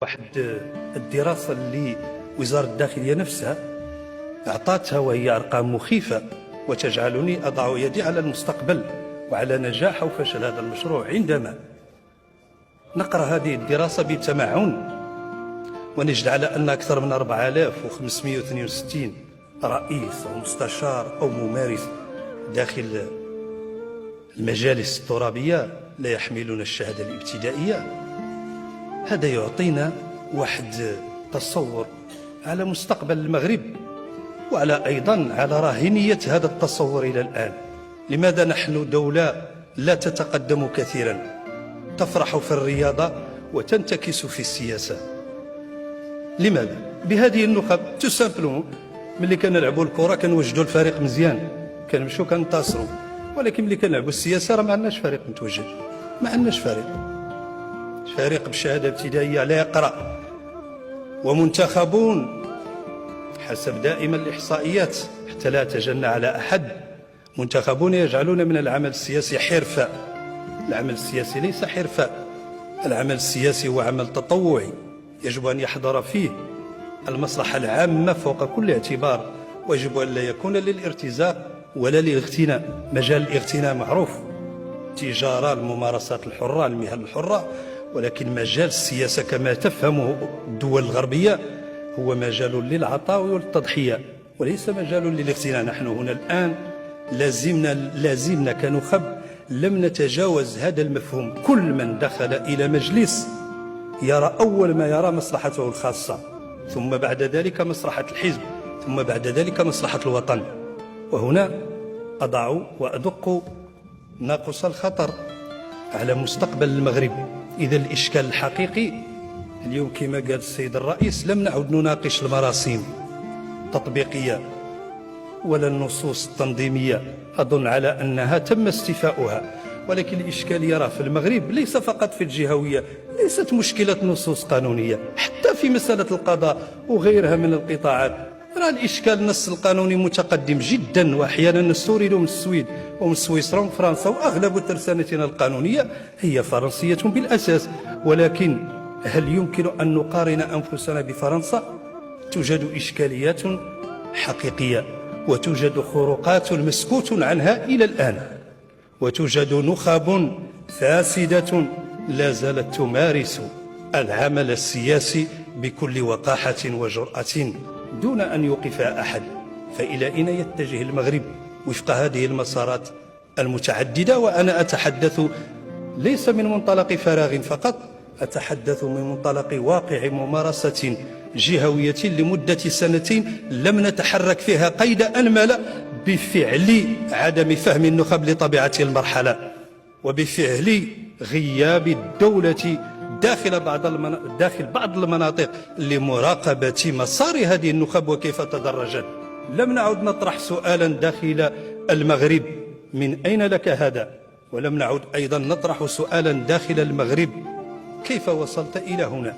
واحد الدراسة اللي وزارة الداخلية نفسها أعطتها، وهي أرقام مخيفة وتجعلني أضع يدي على المستقبل وعلى نجاح أو فشل هذا المشروع. عندما نقرأ هذه الدراسة بتمعن ونجد على أن أكثر من 4562 رئيس أو مستشار أو ممارس داخل المجالس الترابية لا يحملون الشهادة الابتدائية، هذا يعطينا واحد تصور على مستقبل المغرب وعلى أيضا على راهنية هذا التصور إلى الآن. لماذا نحن دولة لا تتقدم كثيرا، تفرح في الرياضة وتنتكس في السياسة؟ لماذا؟ بهذه النخب تسامبلون. ملي كنلعبوا الكرة كنوجدوا الفريق مزيان، كنمشيو كنتصروا، ولكن ملي كنلعبوا السياسة راه ما عندناش فريق متوجد، ما عندناش فريق بالشهادة الابتدائية لا يقرأ، ومنتخبون حسب دائما الإحصائيات حتى لا أتجنى على أحد، منتخبون يجعلون من العمل السياسي حرفة. العمل السياسي ليس حرفة، العمل السياسي هو عمل تطوعي يجب أن يحضر فيه المصلحة العامة فوق كل اعتبار، ويجب أن لا يكون للارتزاق ولا للاغتناء. مجال الاغتناء معروف، تجارة، الممارسات الحرة، المهن الحرة، ولكن مجال السياسة كما تفهمه الدول الغربية هو مجال للعطاء والتضحية وليس مجال للاغتناء. نحن هنا الآن لازمنا كنخب لم نتجاوز هذا المفهوم. كل من دخل إلى مجلس يرى أول ما يرى مصلحته الخاصة، ثم بعد ذلك مصلحة الحزب، ثم بعد ذلك مصلحة الوطن. وهنا أضع وأدق ناقوس الخطر على مستقبل المغرب. إذا الإشكال الحقيقي اليوم كما قال السيد الرئيس، لم نعد نناقش المراسيم التطبيقية ولا النصوص التنظيمية، أظن على أنها تم استيفاؤها، ولكن الإشكال يرى في المغرب ليس فقط في الجهوية، ليست مشكلة نصوص قانونية، حتى في مسألة القضاء وغيرها من القطاعات راه الإشكال النص القانوني متقدم جدا، وأحيانا نستورد من السويد ومن سويسرا ومن فرنسا، وأغلب ترسانتنا القانونية هي فرنسية بالأساس. ولكن هل يمكن أن نقارن أنفسنا بفرنسا؟ توجد إشكاليات حقيقية، وتوجد خروقات مسكوت عنها إلى الآن، وتوجد نخب فاسدة لا زالت تمارس العمل السياسي بكل وقاحة وجرأة دون أن يوقفها أحد. فإلى أين يتجه المغرب وفق هذه المسارات المتعددة؟ وأنا أتحدث ليس من منطلق فراغ فقط، أتحدث من منطلق واقع ممارسة جهوية لمدة 2 لم نتحرك فيها قيد أنملة بفعل عدم فهم النخب لطبيعة المرحلة، وبفعل غياب الدولة داخل بعض المناطق لمراقبة مسار هذه النخب وكيف تدرجت. لم نعد نطرح سؤالا داخل المغرب من أين لك هذا، ولم نعد أيضا نطرح سؤالا داخل المغرب كيف وصلت إلى هنا.